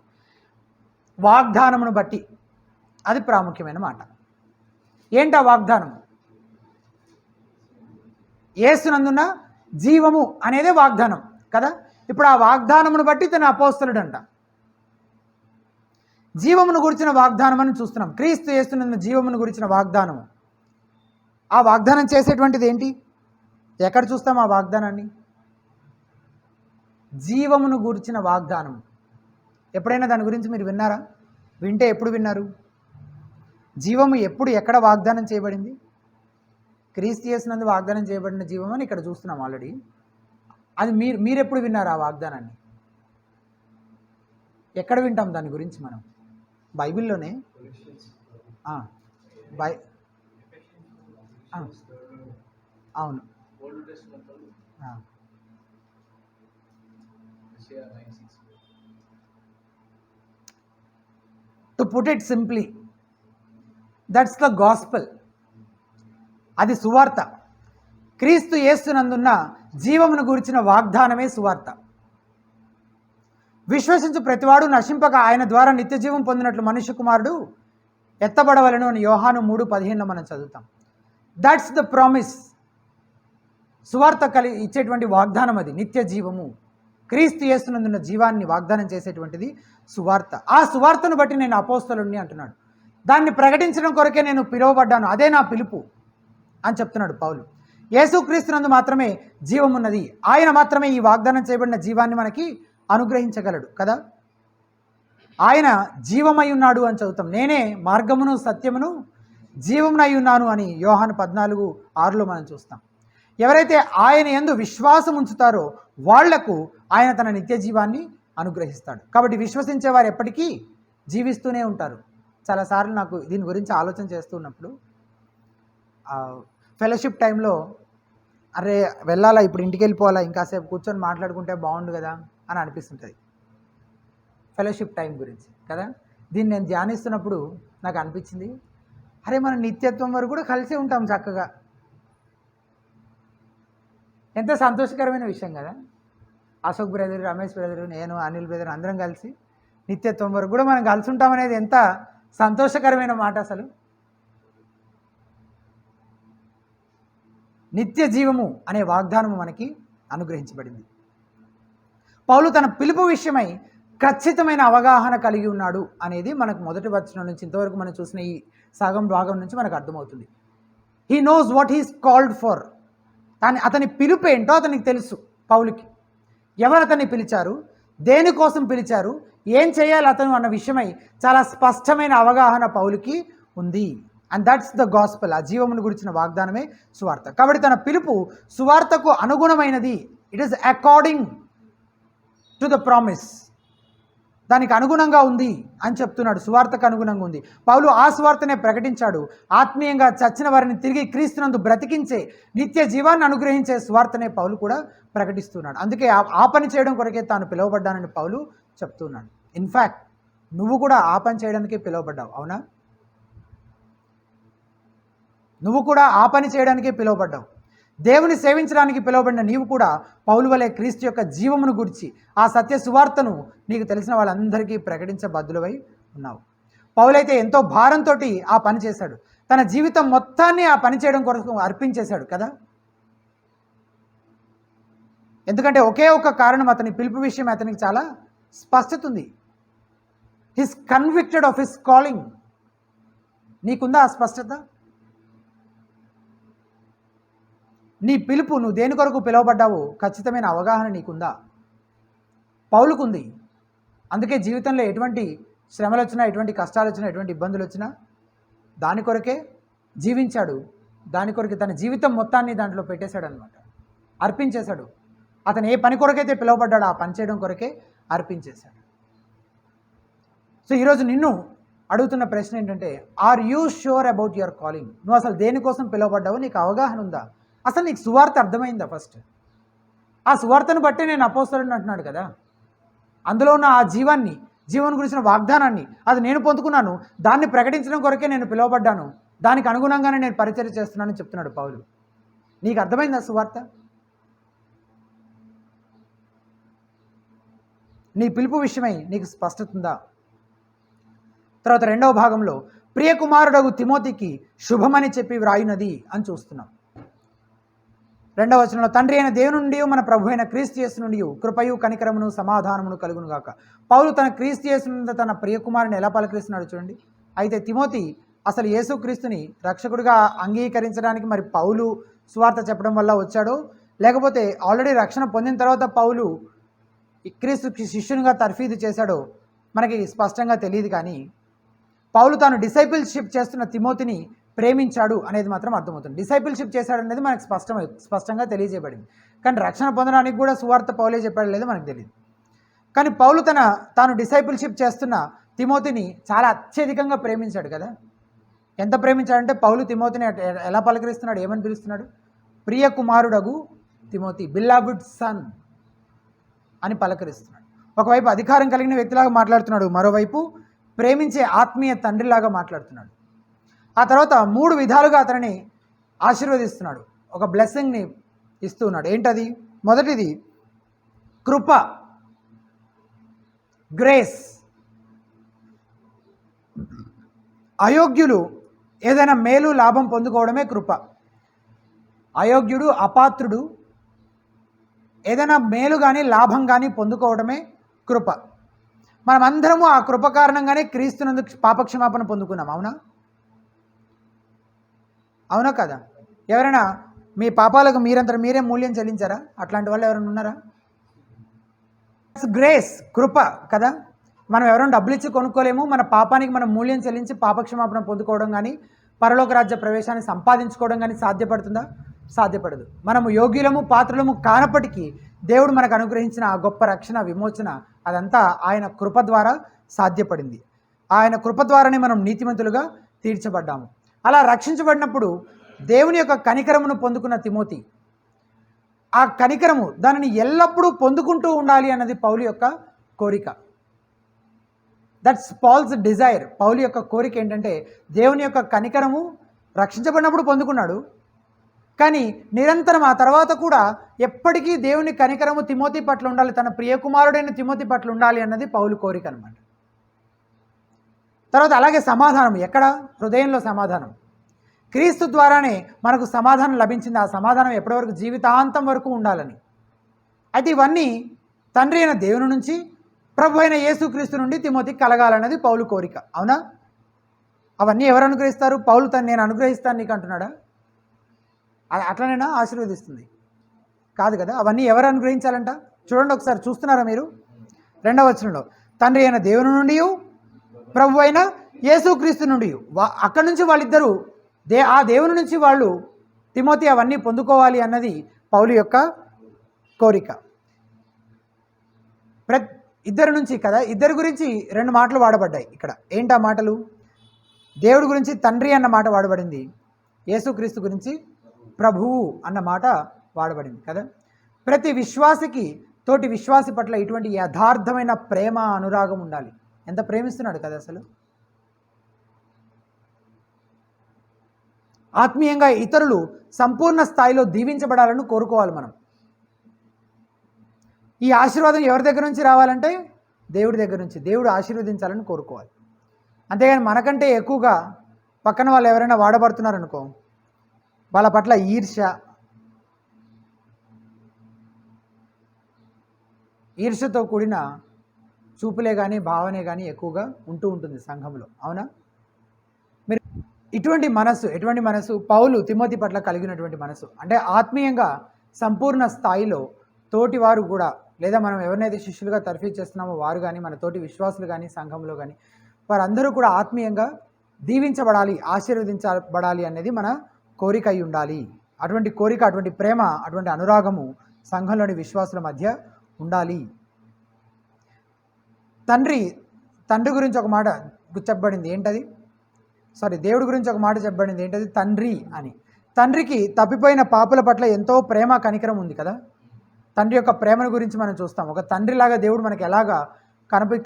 వాగ్దానమును బట్టి అది ప్రాముఖ్యమైన మాట. ఏంటి ఆ వాగ్దానం? యేసునందున్న జీవము అనేదే వాగ్దానం కదా. ఇప్పుడు ఆ వాగ్దానమును బట్టి తన అపోస్తలుడు అంట. జీవమును గురించిన వాగ్దానం అని చూస్తున్నాం. క్రీస్తు యేసునందున జీవమును గురించిన వాగ్దానము. ఆ వాగ్దానం చేసేటువంటిది ఏంటి? ఎక్కడ చూస్తాం ఆ వాగ్దానాన్ని? జీవమును గురించిన వాగ్దానం. ఎప్పుడైనా దాని గురించి మీరు విన్నారా? వింటే ఎప్పుడు విన్నారు? జీవము ఎప్పుడు ఎక్కడ వాగ్దానం చేయబడింది? క్రీస్తు యేసునందు వాగ్దానం చేయబడిన జీవం అని ఇక్కడ చూస్తున్నాం ఆల్రెడీ. అది మీరు ఎప్పుడు విన్నారు ఆ వాగ్దానాన్ని? ఎక్కడ వింటాం దాని గురించి మనం? బైబిల్లోనే. అవును. To put it simply, that's the gospel. అది సువార్త. క్రీస్తు యేసునందున్న జీవమును గురించిన వాగ్దానమే సువార్త. విశ్వసించు ప్రతివాడు నశింపక ఆయన ద్వారా నిత్య జీవం పొందినట్లు మనుష్య కుమారుడు ఎత్తబడవలను అని యోహాను 3:15 మనం చదువుతాం. That's the promise. సువార్త ఇచ్చేటువంటి వాగ్దానం అది, నిత్య జీవము. క్రీస్తు యేసునందున్న జీవాన్ని వాగ్దానం చేసేటువంటిది సువార్త. ఆ సువార్తను బట్టి నేను అపోస్తలుణ్ణి అంటున్నాడు. దాన్ని ప్రకటించడం కొరకే నేను పిలువబడ్డాను, అదే నా పిలుపు అని చెప్తున్నాడు పౌలు. యేసుక్రీస్తునందు మాత్రమే జీవమున్నది. ఆయన మాత్రమే ఈ వాగ్దానం చేయబడిన జీవాన్ని మనకి అనుగ్రహించగలడు కదా. ఆయన జీవమై ఉన్నాడు అని చదువుతాం. నేనే మార్గమును సత్యమును జీవమునై ఉన్నాను అని యోహాను 14:6లో మనం చూస్తాం. ఎవరైతే ఆయన యందు విశ్వాసం ఉంచుతారో వాళ్లకు ఆయన తన నిత్య జీవాన్ని అనుగ్రహిస్తాడు. కాబట్టి విశ్వసించే వారు ఎప్పటికీ జీవిస్తూనే ఉంటారు. చాలాసార్లు నాకు దీని గురించి ఆలోచన చేస్తున్నప్పుడు ఫెలోషిప్ టైంలో అరే వెళ్ళాలా, ఇప్పుడు ఇంటికి వెళ్ళిపోవాలా, ఇంకాసేపు కూర్చొని మాట్లాడుకుంటే బాగుండు కదా అని అనిపిస్తుంటుంది ఫెలోషిప్ టైం గురించి కదా. దీన్ని నేను ధ్యానిస్తున్నప్పుడు నాకు అనిపించింది, అరే మనం నిత్యత్వం వరకు కూడా కలిసి ఉంటాం చక్కగా. ఎంత సంతోషకరమైన విషయం కదా. అశోక్ బ్రదర్, రమేష్ బ్రదరు, నేను, అనిల్ బ్రదర్ అందరం కలిసి నిత్యత్వం వరకు కూడా మనం కలిసి ఉంటామనేది ఎంత సంతోషకరమైన మాట అసలు. నిత్య జీవము అనే వాగ్దానము మనకి అనుగ్రహించబడింది. పౌలు తన పిలుపు విషయమై ఖచ్చితమైన అవగాహన కలిగి ఉన్నాడు అనేది మనకు మొదటి వచనం నుంచి ఇంతవరకు మనం చూసిన ఈ సగం భాగం నుంచి మనకు అర్థమవుతుంది. He knows what he's called for. అతని పిలుపు ఏంటో అతనికి తెలుసు. పౌలుకి ఎవరు అతన్ని పిలిచారు, దేనికోసం పిలిచారు, ఏం చేయాలి అతను అన్న విషయమై చాలా స్పష్టమైన అవగాహన పౌలుకి ఉంది. And that's the gospel. ఆ జీవమును గురించిన వాగ్దానమే సువార్త. కాబట్టి తన పిలుపు సువార్తకు అనుగుణమైనది. It is according to the promise. దానికి అనుగుణంగా ఉంది అని చెప్తున్నాడు. సువార్తకు అనుగుణంగా ఉంది. పౌలు ఆ సువార్తనే ప్రకటించాడు. ఆత్మీయంగా చచ్చిన వారిని తిరిగి క్రీస్తునందు బ్రతికించే నిత్య జీవాన్ని అనుగ్రహించే సువార్తనే పౌలు కూడా ప్రకటిస్తున్నాడు. అందుకే ఆ పని చేయడం కొరకే తాను పిలువబడ్డానని పౌలు చెప్తున్నాడు. ఇన్ఫ్యాక్ట్ నువ్వు కూడా ఆ పని చేయడానికే పిలువబడ్డావు, అవునా? నువ్వు కూడా ఆ పని చేయడానికే పిలువబడ్డావు. దేవుని సేవించడానికి పిలువబడిన నీవు కూడా పౌలు వలె క్రీస్తు యొక్క జీవమును గురించి ఆ సత్య సువార్తను నీకు తెలిసిన వాళ్ళందరికీ ప్రకటించబద్దులవై ఉన్నావు. పౌలైతే ఎంతో భారంతో ఆ పని చేశాడు. తన జీవితం మొత్తాన్ని ఆ పని చేయడం కొరకు అర్పించేశాడు కదా. ఎందుకంటే ఒకే ఒక కారణం, అతని పిలుపు విషయం అతనికి చాలా స్పష్టత ఉంది. His convicted of his calling. నీకుందా ఆ స్పష్టత? నీ పిలుపు, నువ్వు దేని కొరకు పిలువబడ్డావో ఖచ్చితమైన అవగాహన నీకుందా? పౌలుకు ఉంది. అందుకే జీవితంలో ఎటువంటి శ్రమలు వచ్చినా, ఎటువంటి కష్టాలు వచ్చినా, ఎటువంటి ఇబ్బందులు వచ్చినా దాని కొరకే జీవించాడు. దాని కొరకే తన జీవితం మొత్తాన్ని దాంట్లో పెట్టేశాడు అనమాట, అర్పించేశాడు. అతను ఏ పని కొరకైతే పిలువబడ్డాడో ఆ పని చేయడం కొరకే అర్పించేశాడు. సో ఈరోజు నిన్ను అడుగుతున్న ప్రశ్న ఏంటంటే, are you sure about your calling? నువ్వు అసలు దేనికోసం పిలువబడ్డావో నీకు అవగాహన ఉందా? అసలు నీకు సువార్త అర్థమైందా? ఫస్ట్ ఆ సువార్తను బట్టే నేను అపోస్తలుడిని అంటున్నాడు కదా. అందులో ఉన్న ఆ జీవన్ గురించిన వాగ్దానాన్ని అది నేను పొందుకున్నాను, దాన్ని ప్రకటించడం కొరకే నేను పిలువబడ్డాను, దానికి అనుగుణంగానే నేను పరిచర్య చేస్తున్నానని చెప్తున్నాడు పౌలు. నీకు అర్థమైందా సువార్త? నీ పిలుపు విషయమై నీకు స్పష్టత ఉందా? తర్వాత రెండవ భాగంలో ప్రియ కుమారుడగు తిమోతికి శుభమని చెప్పి వ్రాయునది అని చూస్తున్నాం. రెండవ వచనంలో తండ్రి అయిన దేవుని నుండి మన ప్రభు అయిన క్రీస్తు యేసు నుండి కృపయు కనికరమును సమాధానమును కలుగును గాక. పౌలు తన క్రీస్తు యేసు నుండి తన ప్రియ కుమారుని ఎలా పలకరిస్తున్నాడు చూడండి. అయితే తిమోతి అసలు యేసు క్రీస్తుని రక్షకుడిగా అంగీకరించడానికి మరి పౌలు సువార్త చెప్పడం వల్ల వచ్చాడో, లేకపోతే ఆల్రెడీ రక్షణ పొందిన తర్వాత పౌలు క్రీస్తుకి శిష్యునిగా తర్ఫీదు చేశాడో మనకి స్పష్టంగా తెలియదు. కానీ పౌలు తాను డిసైపుల్షిప్ చేస్తున్న తిమోతిని ప్రేమించాడు అనేది మాత్రం అర్థమవుతుంది. డిసైపుల్షిప్ చేశాడు అనేది మనకు స్పష్టంగా తెలియజేయబడింది. కానీ రక్షణ పొందడానికి కూడా సువార్త పౌలే చెప్పాడు లేదో మనకు తెలియదు. కానీ పౌలు తాను డిసైపుల్షిప్ చేస్తున్న తిమోతిని చాలా అత్యధికంగా ప్రేమించాడు కదా. ఎంత ప్రేమించాడంటే పౌలు తిమోతిని ఎలా పలకరిస్తున్నాడు, ఏమని పిలుస్తున్నాడు? ప్రియ కుమారుడగు తిమోతి, బిల్లావుడ్ సన్ అని పలకరిస్తున్నాడు. ఒకవైపు అధికారం కలిగిన వ్యక్తిలాగా మాట్లాడుతున్నాడు, మరోవైపు ప్రేమించే ఆత్మీయ తండ్రిలాగా మాట్లాడుతున్నాడు. ఆ తర్వాత 3 విధాలుగా అతనిని ఆశీర్వదిస్తున్నాడు, ఒక బ్లెస్సింగ్ని ఇస్తున్నాడు. ఏంటది? మొదటిది కృప, గ్రేస్. అయోగ్యులు ఏదైనా మేలు లాభం పొందుకోవడమే కృప. అయోగ్యుడు, అపాత్రుడు ఏదైనా మేలు కానీ లాభం కానీ పొందుకోవడమే కృప. మనమందరము ఆ కృప కారణంగానే క్రీస్తునందు పాపక్షమాపణ పొందుకున్నాం. అవునా కదా? ఎవరైనా మీ పాపాలకు మీరే మూల్యం చెల్లించారా? అట్లాంటి వాళ్ళు ఎవరైనా ఉన్నారా? గ్రేస్, కృప కదా. మనం ఎవరైనా డబ్బులు ఇచ్చి కొనుక్కోలేము. మన పాపానికి మనం మూల్యం చెల్లించి పాపక్షమాపణ పొందుకోవడం కానీ పరలోక రాజ్య ప్రవేశాన్ని సంపాదించుకోవడం కానీ సాధ్యపడుతుందా? సాధ్యపడదు. మనము యోగ్యులము పాత్రలము కానప్పటికీ దేవుడు మనకు అనుగ్రహించిన ఆ గొప్ప రక్షణ, విమోచన అదంతా ఆయన కృప ద్వారా సాధ్యపడింది. ఆయన కృప ద్వారానే మనం నీతిమంతులుగా తీర్చబడ్డాము. అలా రక్షించబడినప్పుడు దేవుని యొక్క కనికరమును పొందుకున్న తిమోతి ఆ కనికరము దానిని ఎల్లప్పుడూ పొందుకుంటూ ఉండాలి అన్నది పౌలు యొక్క కోరిక. That's Paul's Dzire. పౌలు యొక్క కోరిక ఏంటంటే దేవుని యొక్క కనికరము రక్షించబడినప్పుడు పొందుకున్నాడు, కానీ నిరంతరం ఆ తర్వాత కూడా ఎప్పటికీ దేవుని కనికరము తిమోతి పట్ల ఉండాలి, తన ప్రియకుమారుడైన తిమోతి పట్ల ఉండాలి అన్నది పౌలు కోరిక అనమాట. తర్వాత అలాగే సమాధానం. ఎక్కడ? హృదయంలో సమాధానం. క్రీస్తు ద్వారానే మనకు సమాధానం లభించింది. ఆ సమాధానం ఎప్పటి వరకు? జీవితాంతం వరకు ఉండాలని. అయితే ఇవన్నీ తండ్రి అయిన దేవుని నుంచి, ప్రభు అయిన యేసుక్రీస్తు నుండి తిమోతికి కలగాలన్నది పౌలు కోరిక. అవునా? అవన్నీ ఎవరు అనుగ్రహిస్తారు? పౌలు నేను అనుగ్రహిస్తాను నీకు అంటున్నాడా? అట్లనైనా ఆశీర్వదిస్తుంది? కాదు కదా. అవన్నీ ఎవరు అనుగ్రహించాలంట? చూడండి ఒకసారి, చూస్తున్నారా మీరు? 2వ వచనంలో తండ్రి అయిన దేవుని నుండి, ప్రభు అయిన యేసుక్రీస్తు నుండి. అక్కడి నుంచి వాళ్ళిద్దరూ ఆ దేవుని నుంచి వాళ్ళు తిమోతి అవన్నీ పొందుకోవాలి అన్నది పౌలు యొక్క కోరిక. ఇద్దరి నుంచి కదా. ఇద్దరి గురించి 2 మాటలు వాడబడ్డాయి ఇక్కడ. ఏంటా మాటలు? దేవుడి గురించి తండ్రి అన్న మాట వాడబడింది, యేసుక్రీస్తు గురించి ప్రభువు అన్న మాట వాడబడింది కదా. ప్రతి విశ్వాసికి తోటి విశ్వాసి పట్ల ఇటువంటి యథార్థమైన ప్రేమ, అనురాగం ఉండాలి. ఎంత ప్రేమిస్తున్నాడు కదా అసలు. ఆత్మీయంగా ఇతరులు సంపూర్ణ స్థాయిలో దీవించబడాలని కోరుకోవాలి మనం. ఈ ఆశీర్వాదం ఎవరి దగ్గర నుంచి రావాలంటే దేవుడి దగ్గర నుంచి. దేవుడు ఆశీర్వదించాలని కోరుకోవాలి. అంతేగాని మనకంటే ఎక్కువగా పక్కన వాళ్ళు ఎవరైనా వాడబడుతున్నారనుకో, వాళ్ళ పట్ల ఈర్ష్యతో కూడిన చూపులే కానీ భావనే కానీ ఎక్కువగా ఉంటుంది సంఘంలో. అవునా? మీరు ఎటువంటి మనసు పౌలు తిమోతి పట్ల కలిగినటువంటి మనసు అంటే ఆత్మీయంగా సంపూర్ణ స్థాయిలో తోటివారు కూడా లేదా మనం ఎవరినైతే శిష్యులుగా తర్ఫీ చేస్తున్నామో వారు కానీ, మన తోటి విశ్వాసులు కానీ, సంఘంలో కానీ వారందరూ కూడా ఆత్మీయంగా దీవించబడాలి, ఆశీర్వదించబడాలి అనేది మన కోరిక అయి ఉండాలి. అటువంటి కోరిక, అటువంటి ప్రేమ, అటువంటి అనురాగము సంఘంలోని విశ్వాసుల మధ్య ఉండాలి. తండ్రి గురించి ఒక మాట చెప్పబడింది ఏంటది? దేవుడి గురించి ఒక మాట చెప్పబడింది ఏంటది? తండ్రి అని. తండ్రికి తప్పిపోయిన పాపుల పట్ల ఎంతో ప్రేమ, కనికరం ఉంది కదా. తండ్రి యొక్క ప్రేమను గురించి మనం చూస్తాం. ఒక తండ్రిలాగా దేవుడు మనకి ఎలాగా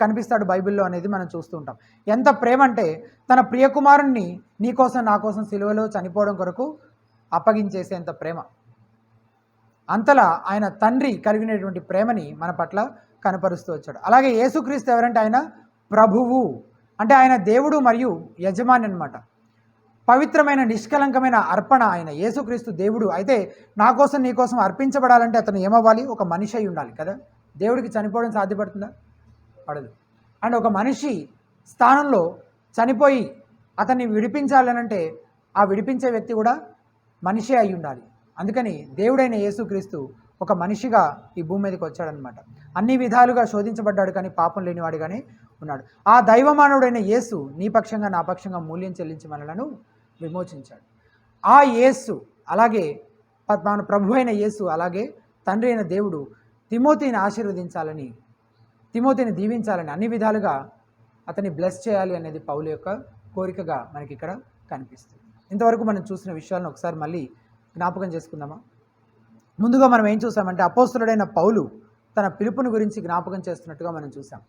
కనిపిస్తాడు బైబిల్లో అనేది మనం చూస్తూ ఉంటాం. ఎంత ప్రేమ అంటే తన ప్రియకుమారుణ్ణి నీ కోసం నా కోసం సిలువలో చనిపోవడం కొరకు అప్పగించేసేంత ప్రేమ. అంతలా ఆయన తండ్రి కలిగినటువంటి ప్రేమని మన పట్ల కనపరుస్తూ వచ్చాడు. అలాగే యేసుక్రీస్తు ఎవరంటే ఆయన ప్రభువు, అంటే ఆయన దేవుడు మరియు యజమాని అన్నమాట. పవిత్రమైన నిష్కలంకమైన అర్పణ ఆయన. యేసుక్రీస్తు దేవుడు అయితే నా కోసం నీ కోసం అర్పించబడాలంటే అతను ఏమవ్వాలి? ఒక మనిషి అయి ఉండాలి కదా. దేవుడికి చనిపోవడం సాధ్యపడుతుందా? పడదు. అండ్ ఒక మనిషి స్థానంలో చనిపోయి అతన్ని విడిపించాలనంటే ఆ విడిపించే వ్యక్తి కూడా మనిషి అయి ఉండాలి. అందుకని దేవుడైన యేసుక్రీస్తు ఒక మనిషిగా ఈ భూమి మీదకి వచ్చాడనమాట. అన్ని విధాలుగా శోధించబడ్డాడు, కానీ పాపం లేనివాడిగానే ఉన్నాడు. ఆ దైవమానవుడైన యేసు నీ పక్షంగా నా పక్షంగా మూల్యం చెల్లించి మనలను విమోచించాడు. ఆ యేసు అలాగే మన ప్రభు అయిన యేసు అలాగే తండ్రి అయిన దేవుడు తిమోతిని ఆశీర్వదించాలని, తిమోతిని దీవించాలని, అన్ని విధాలుగా అతన్ని బ్లెస్ చేయాలి అనేది పౌలు యొక్క కోరికగా మనకి ఇక్కడ కనిపిస్తుంది. ఇంతవరకు మనం చూసిన విషయాలను ఒకసారి మళ్ళీ జ్ఞాపకం చేసుకుందామా? ముందుగా మనం ఏం చూసామంటే అపోస్తలుడైన పౌలు తన పిలుపుని గురించి జ్ఞాపకం చేస్తున్నట్టుగా మనం చూసాం.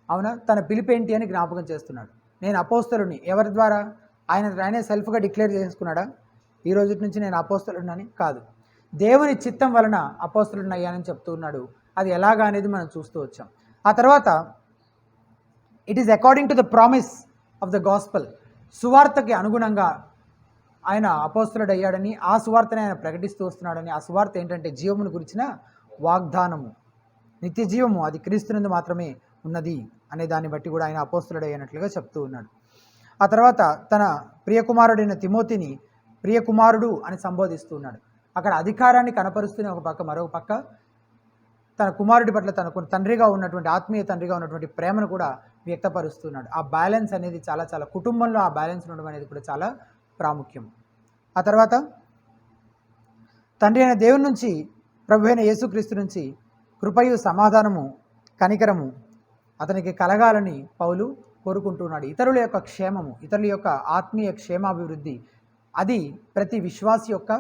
అవునా? తన పిలుపు ఏంటి అని జ్ఞాపకం చేస్తున్నాడు. నేను అపోస్తలుని. ఎవరి ద్వారా? ఆయనే సెల్ఫ్గా డిక్లేర్ చేసుకున్నాడా ఈ రోజు నుంచి నేను అపోస్తలుడిని? కాదు, దేవుని చిత్తం వలన అపోస్తలుడిని అయ్యానని చెప్తూ ఉన్నాడు. అది ఎలాగా అనేది మనం చూస్తూ వచ్చాం. ఆ తర్వాత it is according to the promise of the gospel, సువార్తకి అనుగుణంగా ఆయన అపోస్తలుడు అయ్యాడని, ఆ సువార్తని ఆయన ప్రకటిస్తూ వస్తున్నాడని. ఆ సువార్త ఏంటంటే జీవమును గురించిన వాగ్దానము, నిత్య జీవము అది క్రీస్తునందు మాత్రమే ఉన్నది అనే దాన్ని బట్టి కూడా ఆయన అపోస్తలుడు అయినట్లుగా చెప్తూ ఉన్నాడు. ఆ తర్వాత తన ప్రియకుమారుడైన తిమోతిని ప్రియకుమారుడు అని సంబోధిస్తూ ఉన్నాడు. అక్కడ అధికారాన్ని కనపరుస్తూనే ఒక పక్క, మరొక పక్క తన కుమారుడి పట్ల తనకు తండ్రిగా ఉన్నటువంటి, ఆత్మీయ తండ్రిగా ఉన్నటువంటి ప్రేమను కూడా వ్యక్తపరుస్తున్నాడు. ఆ బ్యాలెన్స్ అనేది చాలా చాలా, కుటుంబంలో ఆ బ్యాలెన్స్ ఉండడం అనేది కూడా చాలా ప్రాముఖ్యం. ఆ తర్వాత తండ్రి అయిన దేవుని నుంచి, ప్రభు అయిన యేసుక్రీస్తు నుంచి కృపయు సమాధానము కనికరము అతనికి కలగాలని పౌలు కోరుకుంటున్నాడు. ఇతరుల యొక్క క్షేమము, ఇతరుల యొక్క ఆత్మీయ క్షేమాభివృద్ధి అది ప్రతి విశ్వాసి యొక్క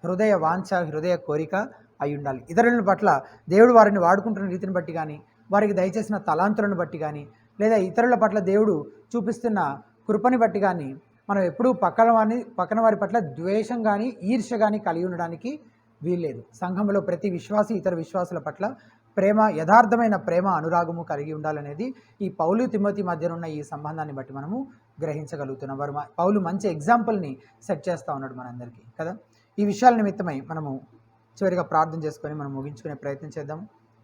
హృదయ వాంఛ, హృదయ కోరిక అయి ఉండాలి. ఇతరుల పట్ల దేవుడు వారిని వాడుకుంటున్న రీతిని బట్టి కానీ, వారికి దయచేసిన తలాంతులను బట్టి కానీ, లేదా ఇతరుల పట్ల దేవుడు చూపిస్తున్న కృపని బట్టి కానీ మనం ఎప్పుడూ పక్కన వారి పట్ల ద్వేషం కానీ ఈర్ష్య కానీ కలిగి ఉండడానికి వీల్లేదు. సంఘంలో ప్రతి విశ్వాసి ఇతర విశ్వాసుల పట్ల ప్రేమ, యథార్థమైన ప్రేమ, అనురాగము కలిగి ఉండాలనేది ఈ పౌలు తిమోతి మధ్య ఉన్న ఈ సంబంధాన్ని బట్టి మనము గ్రహించగలుగుతున్నాం. పౌలు మంచి ఎగ్జాంపుల్ని సెట్ చేస్తూ ఉన్నాడు మనందరికీ కదా. ఈ విషయాల నిమిత్తమై మనము చివరిగా ప్రార్థన చేసుకొని మనం ముగించుకునే ప్రయత్నం చేద్దాము.